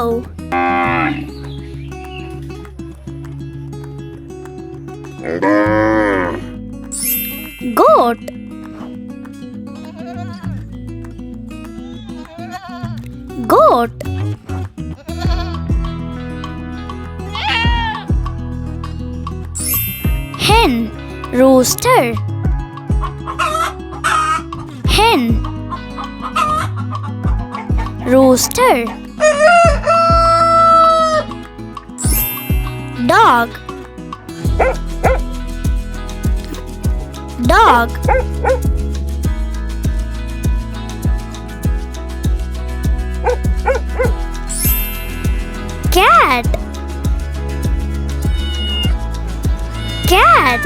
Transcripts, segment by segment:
Cow. Goat. Goat. Hen. Rooster. Hen. Rooster. Dog. Dog. Cat. Cat.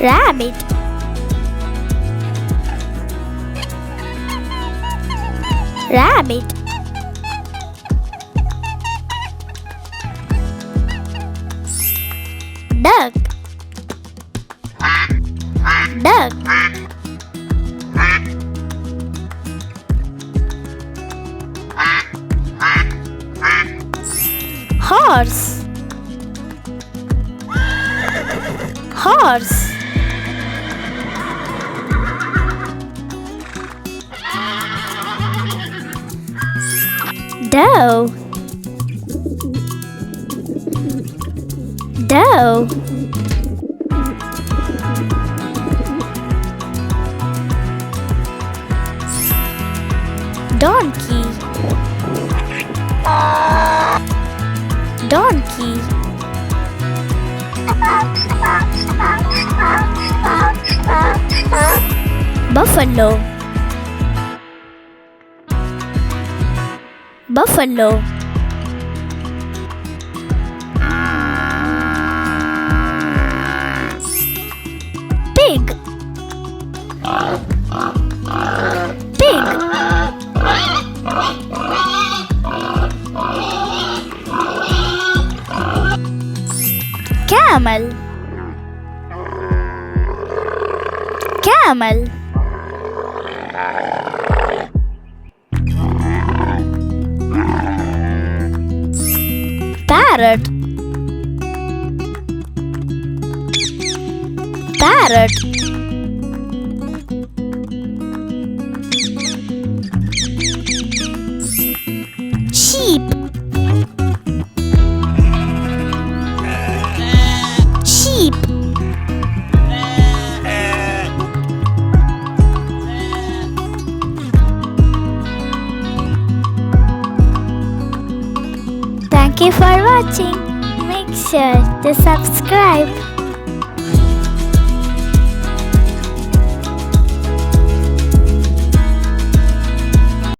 Rabbit. Rabbit. Duck. Duck. Horse. Horse. Doe. Doe. Donkey. Donkey. Buffalo. Buffalo. Pig. Pig. Camel. Camel. Parrot. Parrot. Sheep. Sheep. Thank you for watching. Make sure to subscribe.